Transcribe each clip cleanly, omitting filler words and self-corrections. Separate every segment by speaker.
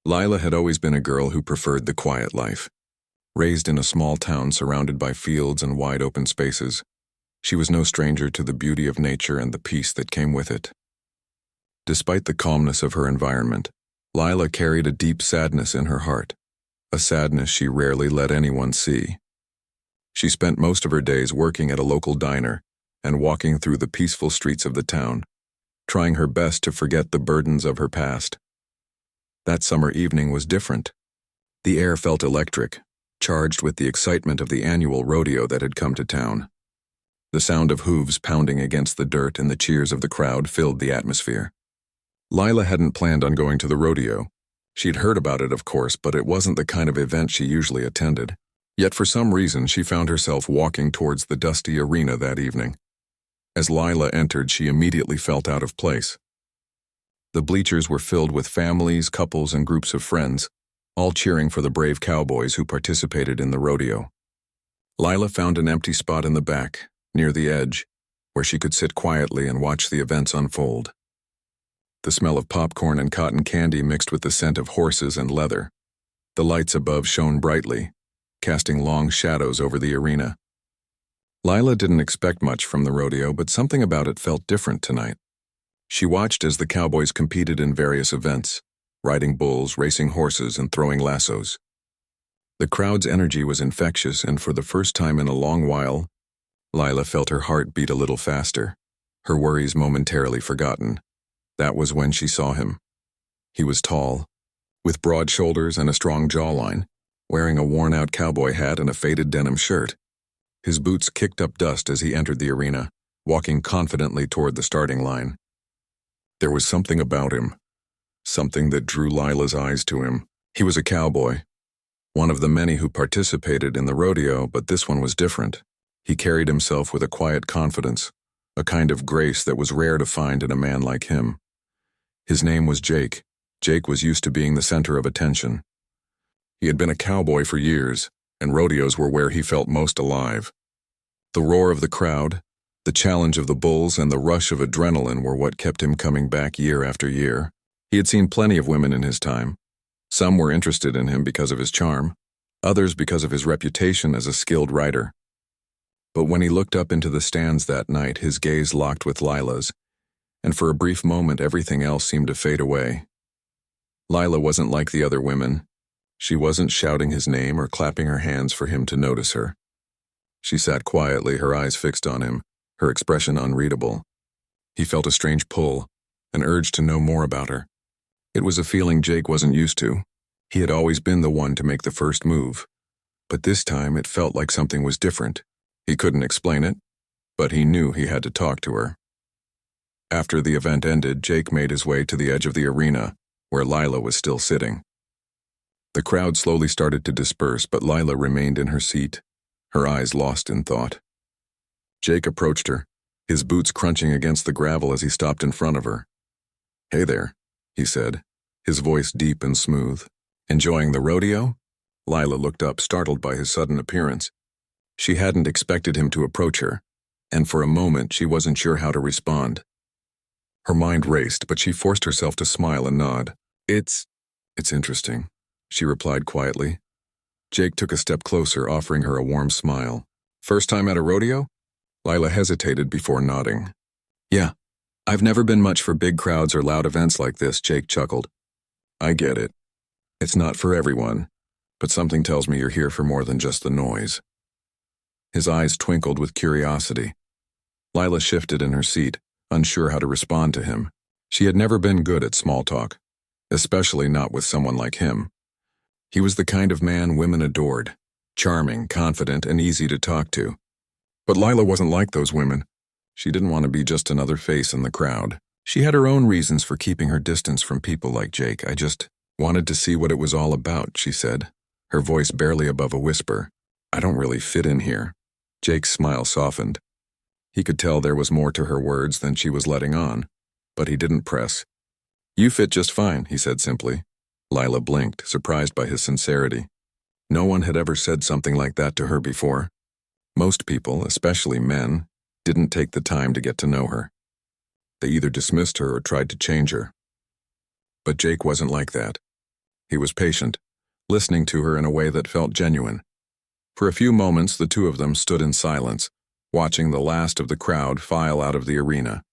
Speaker 1: Lila had always been a girl who preferred the quiet life. Raised in a small town surrounded by fields and wide open spaces, she was no stranger to the beauty of nature and the peace that came with it. Despite the calmness of her environment, Lila carried a deep sadness in her heart, a sadness she rarely let anyone see. She spent most of her days working at a local diner and walking through the peaceful streets of the town, trying her best to forget the burdens of her past. That summer evening was different. The air felt electric, charged with the excitement of the annual rodeo that had come to town. The sound of hooves pounding against the dirt and the cheers of the crowd filled the atmosphere. Lila hadn't planned on going to the rodeo. She'd heard about it, of course, but it wasn't the kind of event she usually attended. Yet for some reason she found herself walking towards the dusty arena that evening. As Lila entered, she immediately felt out of place. The bleachers were filled with families, couples, and groups of friends, all cheering for the brave cowboys who participated in the rodeo. Lila found an empty spot in the back, near the edge, where she could sit quietly and watch the events unfold. The smell of popcorn and cotton candy mixed with the scent of horses and leather. The lights above shone brightly, casting long shadows over the arena. Lila didn't expect much from the rodeo, but something about it felt different tonight. She watched as the cowboys competed in various events, riding bulls, racing horses, and throwing lassos. The crowd's energy was infectious, and for the first time in a long while, Lila felt her heart beat a little faster, her worries momentarily forgotten. That was when she saw him. He was tall, with broad shoulders and a strong jawline, wearing a worn-out cowboy hat and a faded denim shirt. His boots kicked up dust as he entered the arena, walking confidently toward the starting line. There was something about him, something that drew Lila's eyes to him. He was a cowboy, one of the many who participated in the rodeo, but this one was different. He carried himself with a quiet confidence, a kind of grace that was rare to find in a man like him. His name was Jake. Jake was used to being the center of attention. He had been a cowboy for years, and rodeos were where he felt most alive. The roar of the crowd, the challenge of the bulls, and the rush of adrenaline were what kept him coming back year after year. He had seen plenty of women in his time. Some were interested in him because of his charm, others because of his reputation as a skilled rider. But when he looked up into the stands that night, his gaze locked with Lila's, and for a brief moment everything else seemed to fade away. Lila wasn't like the other women. She wasn't shouting his name or clapping her hands for him to notice her. She sat quietly, her eyes fixed on him, her expression unreadable. He felt a strange pull, an urge to know more about her. It was a feeling Jake wasn't used to. He had always been the one to make the first move. But this time it felt like something was different. He couldn't explain it, but he knew he had to talk to her. After the event ended, Jake made his way to the edge of the arena, where Lila was still sitting. The crowd slowly started to disperse, but Lila remained in her seat, her eyes lost in thought. Jake approached her, his boots crunching against the gravel as he stopped in front of her. "Hey there," he said, his voice deep and smooth. "Enjoying the rodeo?" Lila looked up, startled by his sudden appearance. She hadn't expected him to approach her, and for a moment she wasn't sure how to respond. Her mind raced, but she forced herself to smile and nod. It's interesting," she replied quietly. Jake took a step closer, offering her a warm smile. "First time at a rodeo?" Lila hesitated before nodding. "Yeah, I've never been much for big crowds or loud events like this," Jake chuckled. "I get it. It's not for everyone, but something tells me you're here for more than just the noise." His eyes twinkled with curiosity. Lila shifted in her seat, unsure how to respond to him. She had never been good at small talk, especially not with someone like him. He was the kind of man women adored, charming, confident, and easy to talk to. But Lila wasn't like those women. She didn't want to be just another face in the crowd. She had her own reasons for keeping her distance from people like Jake. "I just wanted to see what it was all about," she said, her voice barely above a whisper. "I don't really fit in here." Jake's smile softened. He could tell there was more to her words than she was letting on, but he didn't press. "You fit just fine," he said simply. Lila blinked, surprised by his sincerity. No one had ever said something like that to her before. Most people, especially men, didn't take the time to get to know her. They either dismissed her or tried to change her. But Jake wasn't like that. He was patient, listening to her in a way that felt genuine. For a few moments, the two of them stood in silence, watching the last of the crowd file out of the arena.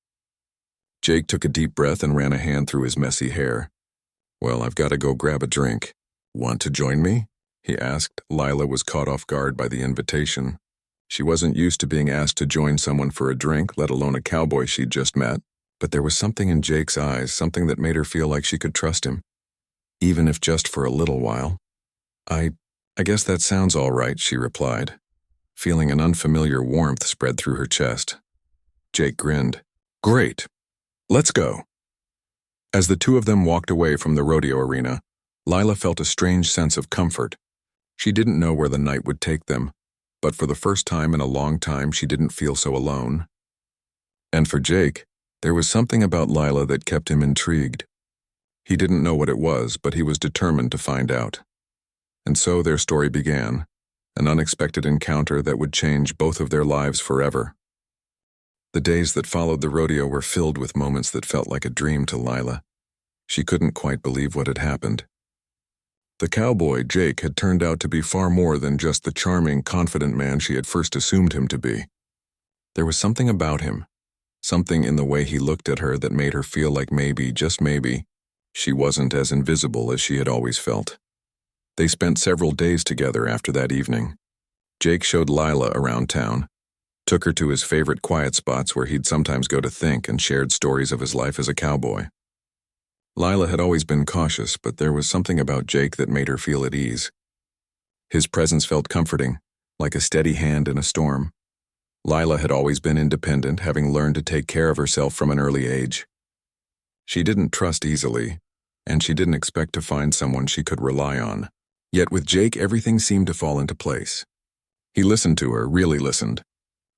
Speaker 1: Jake took a deep breath and ran a hand through his messy hair. "Well, I've got to go grab a drink. Want to join me?" he asked. Lila was caught off guard by the invitation. She wasn't used to being asked to join someone for a drink, let alone a cowboy she'd just met. But there was something in Jake's eyes, something that made her feel like she could trust him, even if just for a little while. I guess that sounds all right," she replied, feeling an unfamiliar warmth spread through her chest. Jake grinned. "Great. Let's go." As the two of them walked away from the rodeo arena, Lila felt a strange sense of comfort. She didn't know where the night would take them, but for the first time in a long time she didn't feel so alone. And for Jake, there was something about Lila that kept him intrigued. He didn't know what it was, but he was determined to find out. And so their story began, an unexpected encounter that would change both of their lives forever. The days that followed the rodeo were filled with moments that felt like a dream to Lila. She couldn't quite believe what had happened. The cowboy, Jake, had turned out to be far more than just the charming, confident man she had first assumed him to be. There was something about him, something in the way he looked at her that made her feel like maybe, just maybe, she wasn't as invisible as she had always felt. They spent several days together after that evening. Jake showed Lila around town, took her to his favorite quiet spots where he'd sometimes go to think, and shared stories of his life as a cowboy. Lila had always been cautious, but there was something about Jake that made her feel at ease. His presence felt comforting, like a steady hand in a storm. Lila had always been independent, having learned to take care of herself from an early age. She didn't trust easily, and she didn't expect to find someone she could rely on. Yet with Jake, everything seemed to fall into place. He listened to her, really listened,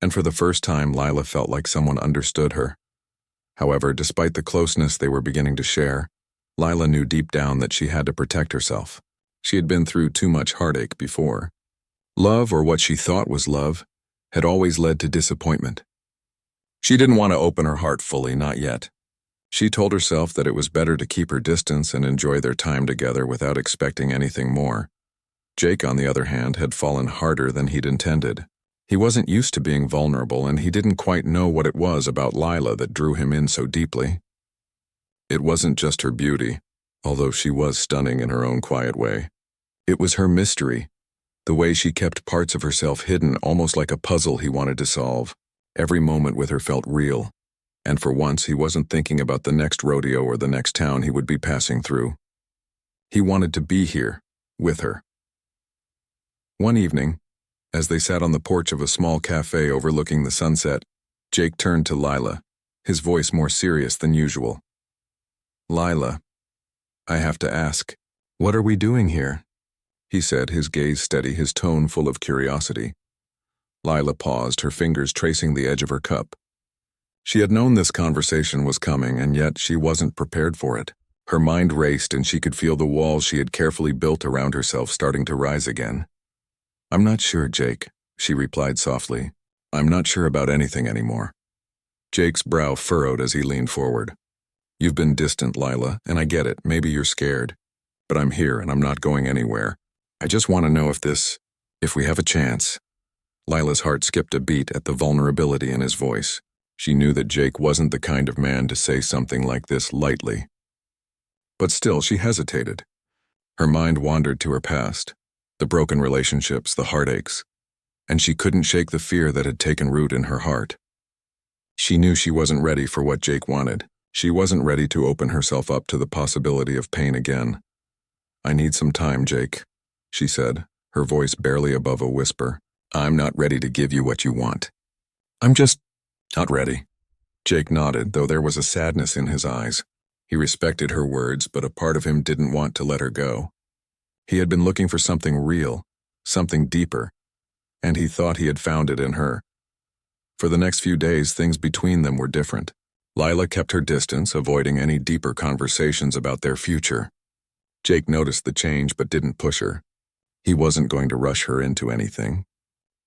Speaker 1: and for the first time Lila felt like someone understood her. However, despite the closeness they were beginning to share, Lila knew deep down that she had to protect herself. She had been through too much heartache before. Love, or what she thought was love, had always led to disappointment. She didn't want to open her heart fully, not yet. She told herself that it was better to keep her distance and enjoy their time together without expecting anything more. Jake, on the other hand, had fallen harder than he'd intended. He wasn't used to being vulnerable, and he didn't quite know what it was about Lila that drew him in so deeply. It wasn't just her beauty, although she was stunning in her own quiet way. It was her mystery, the way she kept parts of herself hidden, almost like a puzzle he wanted to solve. Every moment with her felt real. And for once, he wasn't thinking about the next rodeo or the next town he would be passing through. He wanted to be here, with her. One evening, as they sat on the porch of a small cafe overlooking the sunset, Jake turned to Lila, his voice more serious than usual. "Lila, I have to ask, what are we doing here?" he said, his gaze steady, his tone full of curiosity. Lila paused, her fingers tracing the edge of her cup. She had known this conversation was coming, and yet she wasn't prepared for it. Her mind raced, and she could feel the walls she had carefully built around herself starting to rise again. "I'm not sure, Jake," she replied softly. "I'm not sure about anything anymore." Jake's brow furrowed as he leaned forward. "You've been distant, Lila, and I get it. Maybe you're scared. But I'm here, and I'm not going anywhere. I just want to know if we have a chance." Lila's heart skipped a beat at the vulnerability in his voice. She knew that Jake wasn't the kind of man to say something like this lightly. But still, she hesitated. Her mind wandered to her past, the broken relationships, the heartaches, and she couldn't shake the fear that had taken root in her heart. She knew she wasn't ready for what Jake wanted. She wasn't ready to open herself up to the possibility of pain again. "I need some time, Jake," she said, her voice barely above a whisper. "I'm not ready to give you what you want. I'm just not ready." Jake nodded, though there was a sadness in his eyes. He respected her words, but a part of him didn't want to let her go. He had been looking for something real, something deeper, and he thought he had found it in her. For the next few days, things between them were different. Lila kept her distance, avoiding any deeper conversations about their future. Jake noticed the change but didn't push her. He wasn't going to rush her into anything.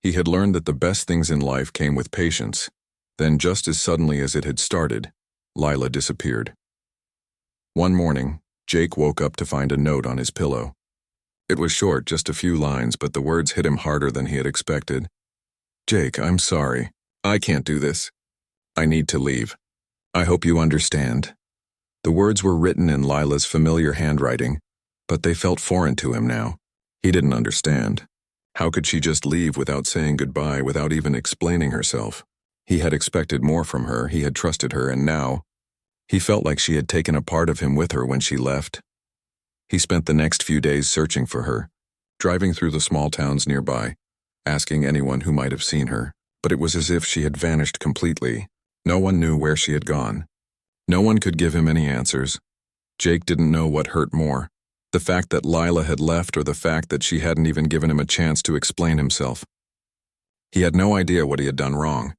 Speaker 1: He had learned that the best things in life came with patience. Then, just as suddenly as it had started, Lila disappeared. One morning, Jake woke up to find a note on his pillow. It was short, just a few lines, but the words hit him harder than he had expected. Jake, I'm sorry. I can't do this. I need to leave. I hope you understand. The words were written in Lila's familiar handwriting, but they felt foreign to him now. He didn't understand. How could she just leave without saying goodbye, without even explaining herself? He had expected more from her, he had trusted her, and now he felt like she had taken a part of him with her when she left. He spent the next few days searching for her, driving through the small towns nearby, asking anyone who might have seen her, but it was as if she had vanished completely. No one knew where she had gone. No one could give him any answers. Jake didn't know what hurt more, the fact that Lila had left or the fact that she hadn't even given him a chance to explain himself. He had no idea what he had done wrong.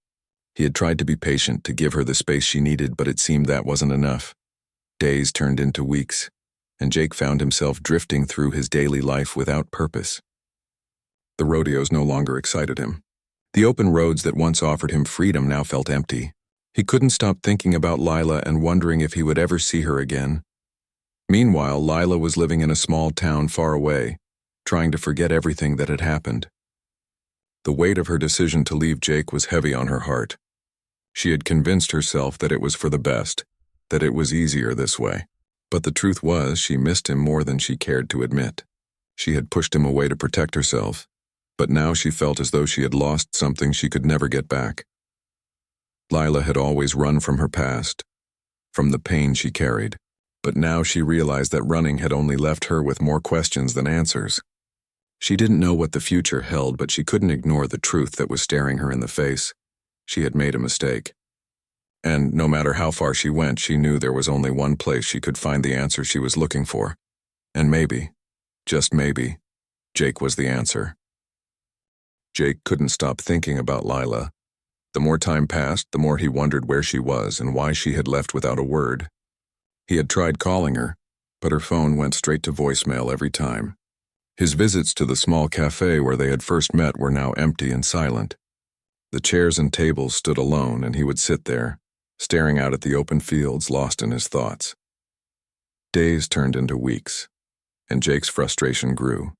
Speaker 1: He had tried to be patient, to give her the space she needed, but it seemed that wasn't enough. Days turned into weeks, and Jake found himself drifting through his daily life without purpose. The rodeos no longer excited him. The open roads that once offered him freedom now felt empty. He couldn't stop thinking about Lila and wondering if he would ever see her again. Meanwhile, Lila was living in a small town far away, trying to forget everything that had happened. The weight of her decision to leave Jake was heavy on her heart. She had convinced herself that it was for the best, that it was easier this way. But the truth was, she missed him more than she cared to admit. She had pushed him away to protect herself, but now she felt as though she had lost something she could never get back. Lila had always run from her past, from the pain she carried, but now she realized that running had only left her with more questions than answers. She didn't know what the future held, but she couldn't ignore the truth that was staring her in the face. She had made a mistake. And no matter how far she went, she knew there was only one place she could find the answer she was looking for. And maybe, just maybe, Jake was the answer. Jake couldn't stop thinking about Lila. The more time passed, the more he wondered where she was and why she had left without a word. He had tried calling her, but her phone went straight to voicemail every time. His visits to the small cafe where they had first met were now empty and silent. The chairs and tables stood alone, and he would sit there, staring out at the open fields, lost in his thoughts. Days turned into weeks, and Jake's frustration grew.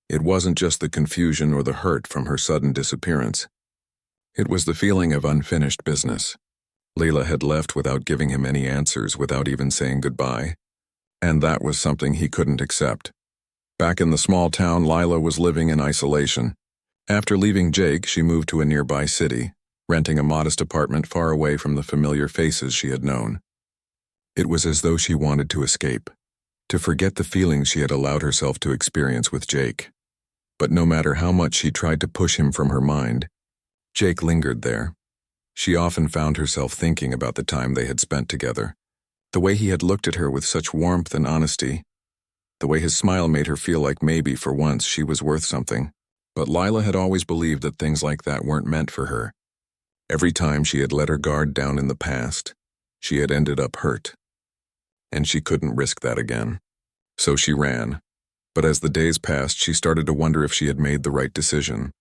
Speaker 1: It wasn't just the confusion or the hurt from her sudden disappearance. It was the feeling of unfinished business. Lila had left without giving him any answers, without even saying goodbye, and that was something he couldn't accept. Back in the small town, Lila was living in isolation. After leaving Jake, she moved to a nearby city, renting a modest apartment far away from the familiar faces she had known. It was as though she wanted to escape, to forget the feelings she had allowed herself to experience with Jake. But no matter how much she tried to push him from her mind, Jake lingered there. She often found herself thinking about the time they had spent together, the way he had looked at her with such warmth and honesty, the way his smile made her feel like maybe, for once, she was worth something. But Lila had always believed that things like that weren't meant for her. Every time she had let her guard down in the past, she had ended up hurt. And she couldn't risk that again. So she ran. But as the days passed, she started to wonder if she had made the right decision.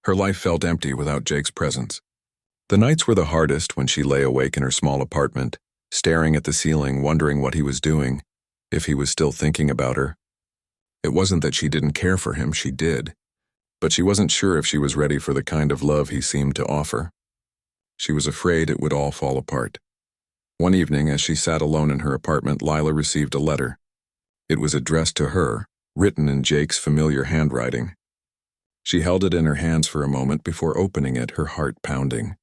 Speaker 1: Her life felt empty without Jake's presence. The nights were the hardest when she lay awake in her small apartment, staring at the ceiling, wondering what he was doing, if he was still thinking about her. It wasn't that she didn't care for him, she did. But she wasn't sure if she was ready for the kind of love he seemed to offer. She was afraid it would all fall apart. One evening, as she sat alone in her apartment, Lila received a letter. It was addressed to her, written in Jake's familiar handwriting. She held it in her hands for a moment before opening it, her heart pounding.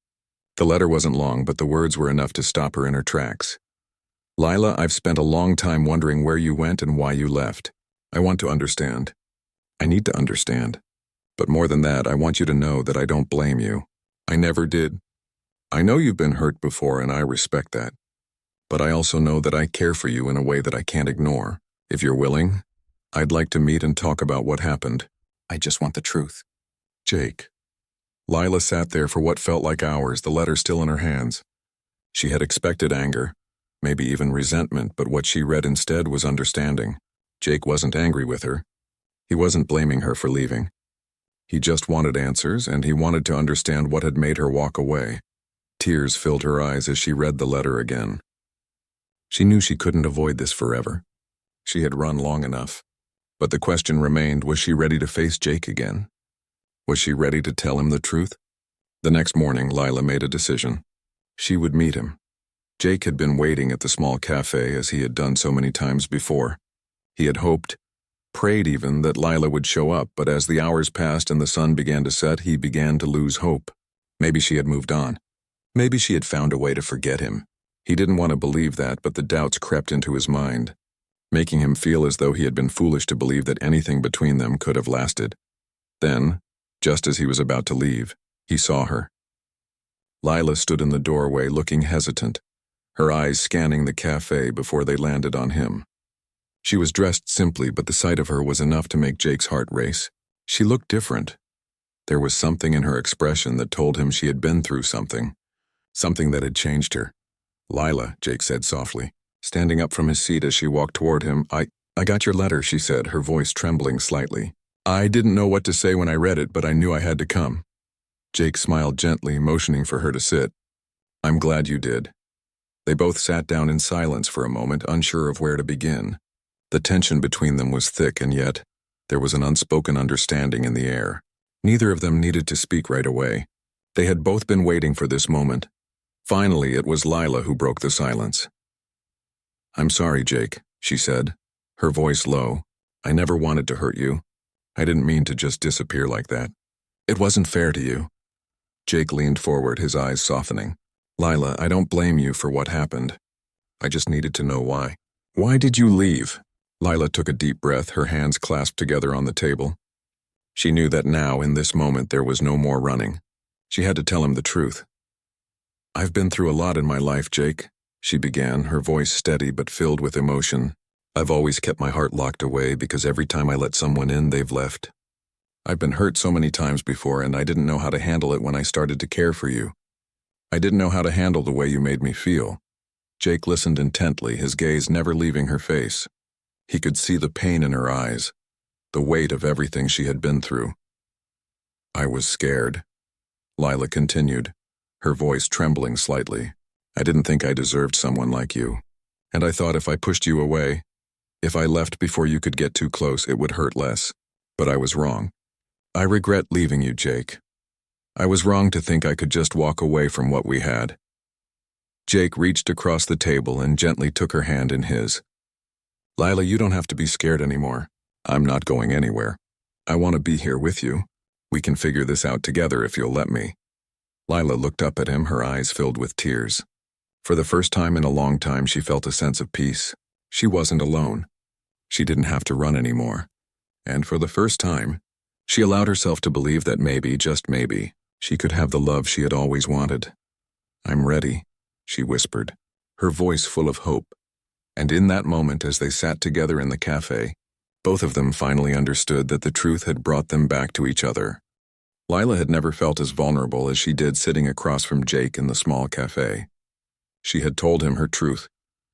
Speaker 1: The letter wasn't long, but the words were enough to stop her in her tracks. Lila, I've spent a long time wondering where you went and why you left. I want to understand. I need to understand. But more than that, I want you to know that I don't blame you. I never did. I know you've been hurt before, and I respect that. But I also know that I care for you in a way that I can't ignore. If you're willing, I'd like to meet and talk about what happened. I just want the truth. Jake. Lila sat there for what felt like hours, the letter still in her hands. She had expected anger, maybe even resentment, but what she read instead was understanding. Jake wasn't angry with her. He wasn't blaming her for leaving. He just wanted answers, and he wanted to understand what had made her walk away. Tears filled her eyes as she read the letter again. She knew she couldn't avoid this forever. She had run long enough. But the question remained, was she ready to face Jake again? Was she ready to tell him the truth? The next morning, Lila made a decision. She would meet him. Jake had been waiting at the small cafe as he had done so many times before. He had hoped, prayed even, that Lila would show up, but as the hours passed and the sun began to set, he began to lose hope. Maybe she had moved on. Maybe she had found a way to forget him. He didn't want to believe that, but the doubts crept into his mind, making him feel as though he had been foolish to believe that anything between them could have lasted. Then, just as he was about to leave, he saw her. Lila stood in the doorway looking hesitant, her eyes scanning the cafe before they landed on him. She was dressed simply, but the sight of her was enough to make Jake's heart race. She looked different. There was something in her expression that told him she had been through something that had changed her. "Lila," Jake said softly, standing up from his seat as she walked toward him. I got your letter," she said, her voice trembling slightly. "I didn't know what to say when I read it, but I knew I had to come." Jake smiled gently, motioning for her to sit. "I'm glad you did." They both sat down in silence for a moment, unsure of where to begin. The tension between them was thick, and yet there was an unspoken understanding in the air. Neither of them needed to speak right away. They had both been waiting for this moment. Finally, it was Lila who broke the silence. "I'm sorry, Jake," she said, her voice low. "I never wanted to hurt you. I didn't mean to just disappear like that. It wasn't fair to you." Jake leaned forward, his eyes softening. "Lila, I don't blame you for what happened. I just needed to know why. Why did you leave?" Lila took a deep breath, her hands clasped together on the table. She knew that now, in this moment, there was no more running. She had to tell him the truth. "I've been through a lot in my life, Jake," she began, her voice steady but filled with emotion. "I've always kept my heart locked away because every time I let someone in, they've left. I've been hurt so many times before, and I didn't know how to handle it when I started to care for you. I didn't know how to handle the way you made me feel." Jake listened intently, his gaze never leaving her face. He could see the pain in her eyes, the weight of everything she had been through. "I was scared," Lila continued, her voice trembling slightly. "I didn't think I deserved someone like you. And I thought if I pushed you away, if I left before you could get too close, it would hurt less. But I was wrong. I regret leaving you, Jake. I was wrong to think I could just walk away from what we had." Jake reached across the table and gently took her hand in his. "Lila, you don't have to be scared anymore. I'm not going anywhere. I want to be here with you. We can figure this out together if you'll let me." Lila looked up at him, her eyes filled with tears. For the first time in a long time, she felt a sense of peace. She wasn't alone. She didn't have to run anymore. And for the first time, she allowed herself to believe that maybe, just maybe, she could have the love she had always wanted. "I'm ready," she whispered, her voice full of hope. And in that moment, as they sat together in the cafe, both of them finally understood that the truth had brought them back to each other. Lila had never felt as vulnerable as she did sitting across from Jake in the small cafe. She had told him her truth,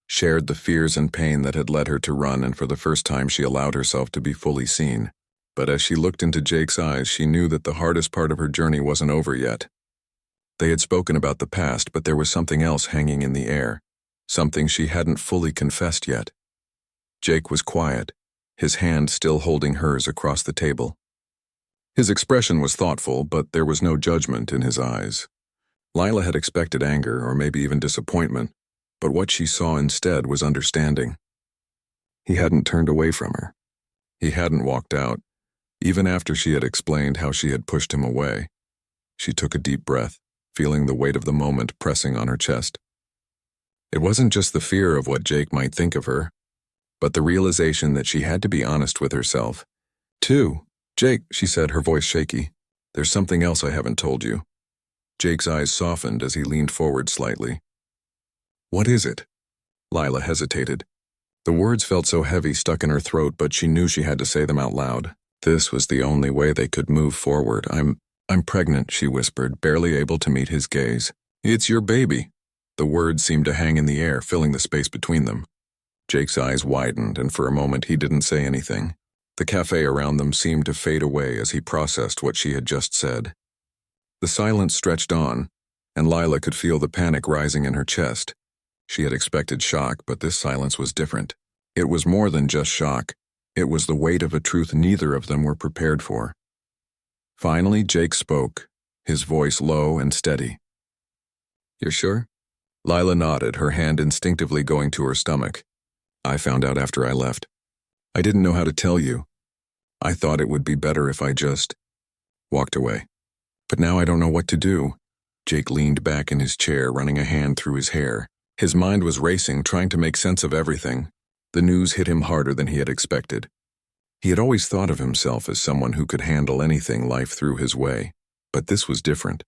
Speaker 1: shared the fears and pain that had led her to run, and for the first time she allowed herself to be fully seen. But as she looked into Jake's eyes, she knew that the hardest part of her journey wasn't over yet. They had spoken about the past, but there was something else hanging in the air, something she hadn't fully confessed yet. Jake was quiet, his hand still holding hers across the table. His expression was thoughtful, but there was no judgment in his eyes. Lila had expected anger, or maybe even disappointment, but what she saw instead was understanding. He hadn't turned away from her. He hadn't walked out, even after she had explained how she had pushed him away. She took a deep breath, feeling the weight of the moment pressing on her chest. It wasn't just the fear of what Jake might think of her, but the realization that she had to be honest with herself. "Too, Jake," she said, her voice shaky, "there's something else I haven't told you." Jake's eyes softened as he leaned forward slightly. "What is it?" Lila hesitated. The words felt so heavy, stuck in her throat, but she knew she had to say them out loud. This was the only way they could move forward. I'm pregnant," she whispered, barely able to meet his gaze. "It's your baby." The words seemed to hang in the air, filling the space between them. Jake's eyes widened, and for a moment he didn't say anything. The cafe around them seemed to fade away as he processed what she had just said. The silence stretched on, and Lila could feel the panic rising in her chest. She had expected shock, but this silence was different. It was more than just shock. It was the weight of a truth neither of them were prepared for. Finally, Jake spoke, his voice low and steady. "You're sure?" Lila nodded, her hand instinctively going to her stomach. "I found out after I left. I didn't know how to tell you. I thought it would be better if I just walked away. But now I don't know what to do." Jake leaned back in his chair, running a hand through his hair. His mind was racing, trying to make sense of everything. The news hit him harder than he had expected. He had always thought of himself as someone who could handle anything life threw his way. But this was different.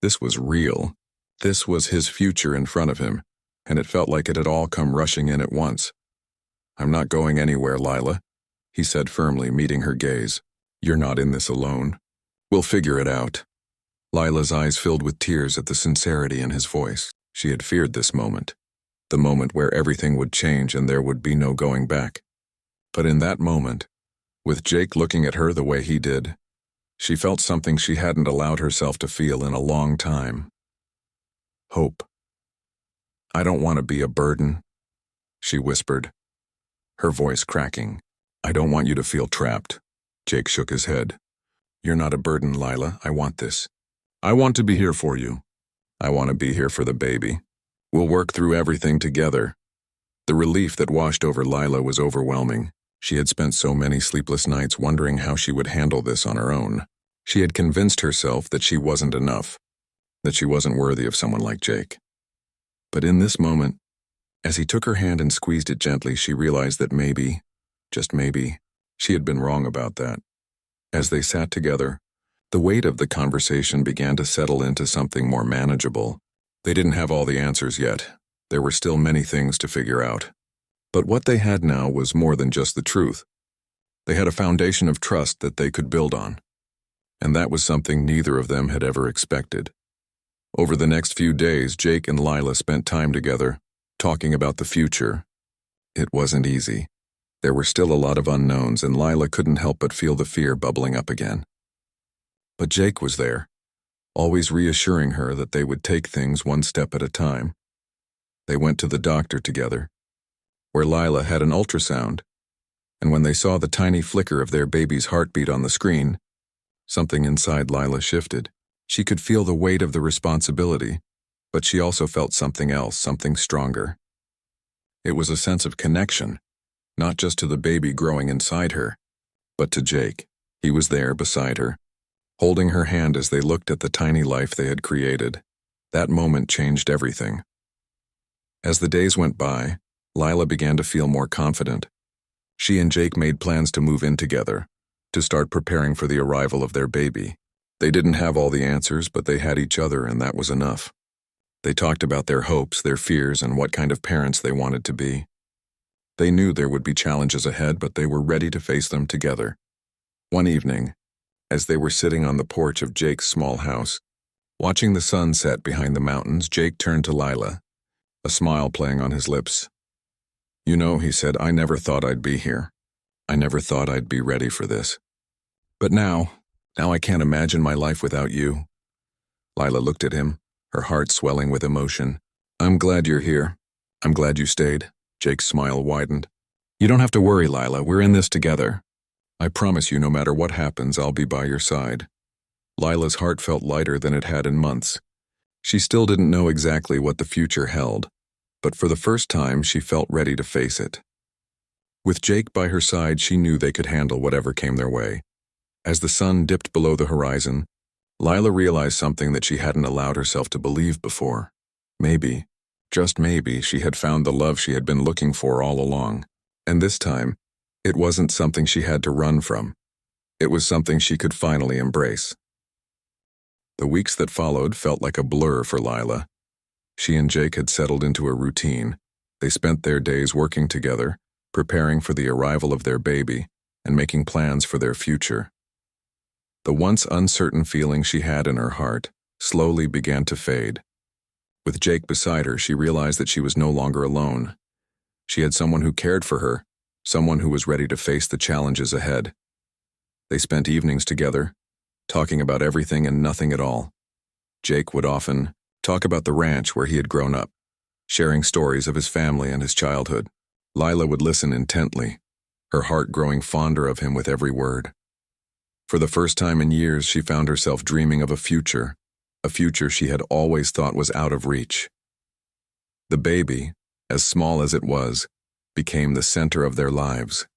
Speaker 1: This was real. This was his future in front of him, and it felt like it had all come rushing in at once. "I'm not going anywhere, Lila," he said firmly, meeting her gaze. "You're not in this alone. We'll figure it out." Lila's eyes filled with tears at the sincerity in his voice. She had feared this moment, the moment where everything would change and there would be no going back. But in that moment, with Jake looking at her the way he did, she felt something she hadn't allowed herself to feel in a long time. Hope. "I don't want to be a burden," she whispered, her voice cracking. "I don't want you to feel trapped." Jake shook his head. "You're not a burden, Lila. I want this. I want to be here for you. I want to be here for the baby. We'll work through everything together." The relief that washed over Lila was overwhelming. She had spent so many sleepless nights wondering how she would handle this on her own. She had convinced herself that she wasn't enough, that she wasn't worthy of someone like Jake. But in this moment, as he took her hand and squeezed it gently, she realized that maybe, just maybe, she had been wrong about that. As they sat together, the weight of the conversation began to settle into something more manageable. They didn't have all the answers yet. There were still many things to figure out. But what they had now was more than just the truth. They had a foundation of trust that they could build on. And that was something neither of them had ever expected. Over the next few days, Jake and Lila spent time together, talking about the future. It wasn't easy. There were still a lot of unknowns, and Lila couldn't help but feel the fear bubbling up again. But Jake was there, always reassuring her that they would take things one step at a time. They went to the doctor together, where Lila had an ultrasound, and when they saw the tiny flicker of their baby's heartbeat on the screen, something inside Lila shifted. She could feel the weight of the responsibility, but she also felt something else, something stronger. It was a sense of connection, not just to the baby growing inside her, but to Jake. He was there beside her, holding her hand as they looked at the tiny life they had created. That moment changed everything. As the days went by, Lila began to feel more confident. She and Jake made plans to move in together, to start preparing for the arrival of their baby. They didn't have all the answers, but they had each other, and that was enough. They talked about their hopes, their fears, and what kind of parents they wanted to be. They knew there would be challenges ahead, but they were ready to face them together. One evening, as they were sitting on the porch of Jake's small house, watching the sun set behind the mountains, Jake turned to Lila, a smile playing on his lips. "You know," he said, "I never thought I'd be here. I never thought I'd be ready for this. But now I can't imagine my life without you." Lila looked at him, her heart swelling with emotion. "I'm glad you're here. I'm glad you stayed." Jake's smile widened. "You don't have to worry, Lila. We're in this together. I promise you, no matter what happens, I'll be by your side." Lila's heart felt lighter than it had in months. She still didn't know exactly what the future held, but for the first time she felt ready to face it. With Jake by her side, she knew they could handle whatever came their way. As the sun dipped below the horizon, Lila realized something that she hadn't allowed herself to believe before. Maybe, just maybe, she had found the love she had been looking for all along. And this time, it wasn't something she had to run from. It was something she could finally embrace. The weeks that followed felt like a blur for Lila. She and Jake had settled into a routine. They spent their days working together, preparing for the arrival of their baby, and making plans for their future. The once uncertain feeling she had in her heart slowly began to fade. With Jake beside her, she realized that she was no longer alone. She had someone who cared for her, someone who was ready to face the challenges ahead. They spent evenings together, talking about everything and nothing at all. Jake would often talk about the ranch where he had grown up, sharing stories of his family and his childhood. Lila would listen intently, her heart growing fonder of him with every word. For the first time in years, she found herself dreaming of a future she had always thought was out of reach. The baby, as small as it was, became the center of their lives.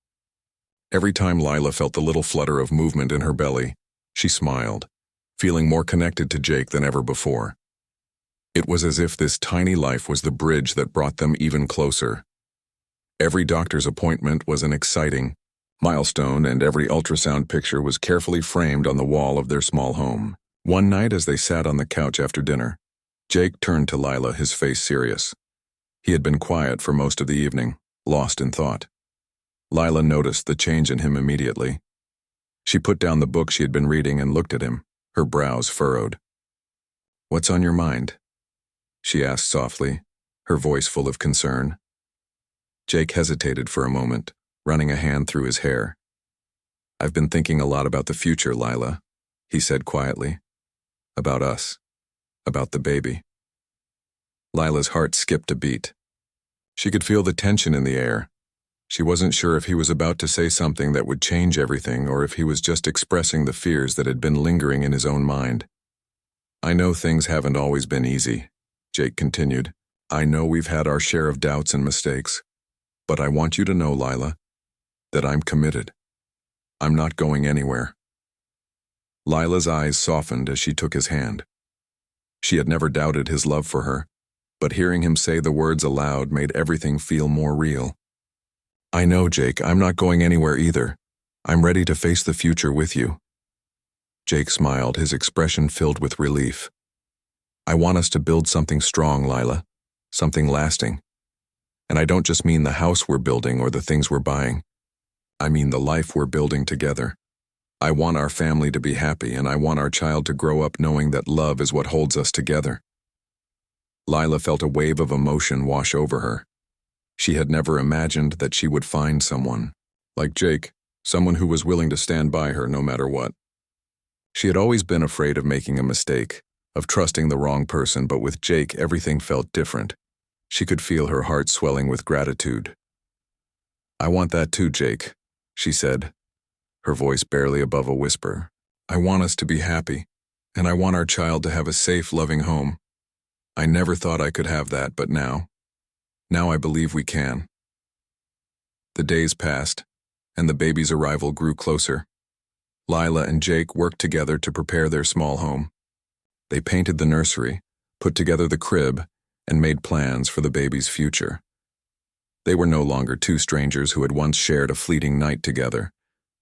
Speaker 1: Every time Lila felt the little flutter of movement in her belly, she smiled, feeling more connected to Jake than ever before. It was as if this tiny life was the bridge that brought them even closer. Every doctor's appointment was an exciting milestone, and every ultrasound picture was carefully framed on the wall of their small home. One night, as they sat on the couch after dinner, Jake turned to Lila, his face serious. He had been quiet for most of the evening, lost in thought. Lila noticed the change in him immediately. She put down the book she had been reading and looked at him, her brows furrowed. "What's on your mind?" she asked softly, her voice full of concern. Jake hesitated for a moment, running a hand through his hair. "I've been thinking a lot about the future, Lila," he said quietly. "About us. About the baby." Lila's heart skipped a beat. She could feel the tension in the air. She wasn't sure if he was about to say something that would change everything or if he was just expressing the fears that had been lingering in his own mind. "I know things haven't always been easy," Jake continued. "I know we've had our share of doubts and mistakes. But I want you to know, Lila, that I'm committed. I'm not going anywhere." Lila's eyes softened as she took his hand. She had never doubted his love for her, but hearing him say the words aloud made everything feel more real. "I know, Jake, I'm not going anywhere either. I'm ready to face the future with you." Jake smiled, his expression filled with relief. "I want us to build something strong, Lila, something lasting. And I don't just mean the house we're building or the things we're buying. I mean the life we're building together. I want our family to be happy, and I want our child to grow up knowing that love is what holds us together." Lila felt a wave of emotion wash over her. She had never imagined that she would find someone like Jake, someone who was willing to stand by her no matter what. She had always been afraid of making a mistake, of trusting the wrong person, but with Jake everything felt different. She could feel her heart swelling with gratitude. "I want that too, Jake," she said, her voice barely above a whisper. "I want us to be happy, and I want our child to have a safe, loving home. I never thought I could have that, but now I believe we can." The days passed, and the baby's arrival grew closer. Lila and Jake worked together to prepare their small home. They painted the nursery, put together the crib, and made plans for the baby's future. They were no longer two strangers who had once shared a fleeting night together.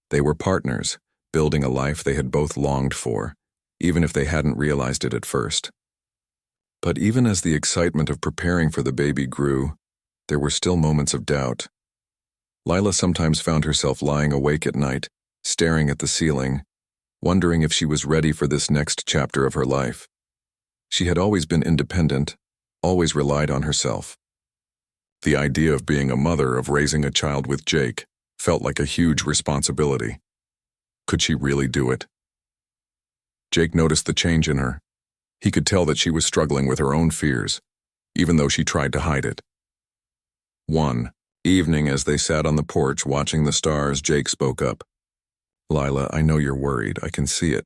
Speaker 1: They were partners, building a life they had both longed for, even if they hadn't realized it at first. But even as the excitement of preparing for the baby grew, there were still moments of doubt. Lila sometimes found herself lying awake at night, staring at the ceiling, wondering if she was ready for this next chapter of her life. She had always been independent, always relied on herself. The idea of being a mother, of raising a child with Jake, felt like a huge responsibility. Could she really do it? Jake noticed the change in her. He could tell that she was struggling with her own fears, even though she tried to hide it. One evening, as they sat on the porch watching the stars, Jake spoke up. "Lila, I know you're worried, I can see it.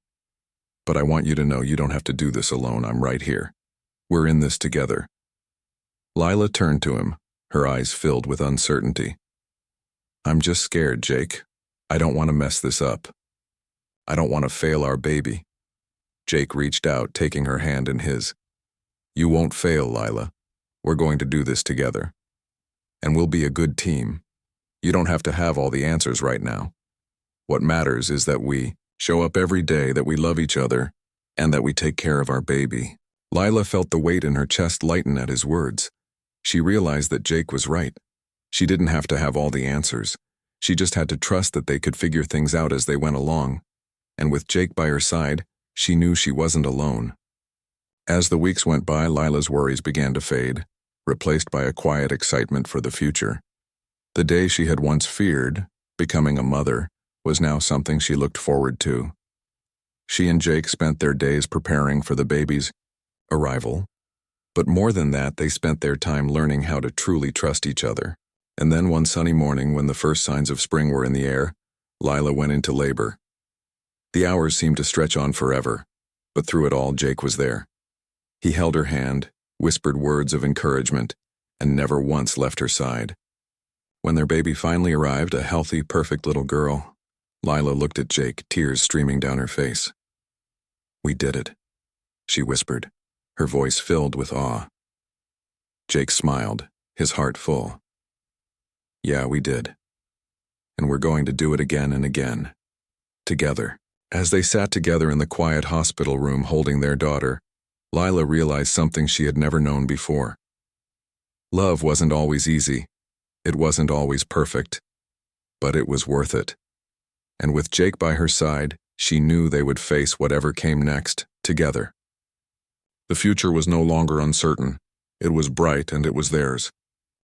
Speaker 1: But I want you to know you don't have to do this alone. I'm right here. We're in this together." Lila turned to him, her eyes filled with uncertainty. "I'm just scared, Jake. I don't want to mess this up. I don't want to fail our baby." Jake reached out, taking her hand in his. "You won't fail, Lila. We're going to do this together. And we'll be a good team. You don't have to have all the answers right now. What matters is that we show up every day, that we love each other, and that we take care of our baby." Lila felt the weight in her chest lighten at his words. She realized that Jake was right. She didn't have to have all the answers. She just had to trust that they could figure things out as they went along. And with Jake by her side, she knew she wasn't alone. As the weeks went by, Lila's worries began to fade, replaced by a quiet excitement for the future. The day she had once feared, becoming a mother, was now something she looked forward to. She and Jake spent their days preparing for the baby's arrival, but more than that, they spent their time learning how to truly trust each other. And then one sunny morning, when the first signs of spring were in the air, Lila went into labor. The hours seemed to stretch on forever, but through it all, Jake was there. He held her hand, whispered words of encouragement, and never once left her side. When their baby finally arrived, a healthy, perfect little girl, Lila looked at Jake, tears streaming down her face. "We did it," she whispered, her voice filled with awe. Jake smiled, his heart full. "Yeah, we did. And we're going to do it again and again. Together." As they sat together in the quiet hospital room holding their daughter, Lila realized something she had never known before. Love wasn't always easy. It wasn't always perfect. But it was worth it. And with Jake by her side, she knew they would face whatever came next, together. The future was no longer uncertain. It was bright, and it was theirs.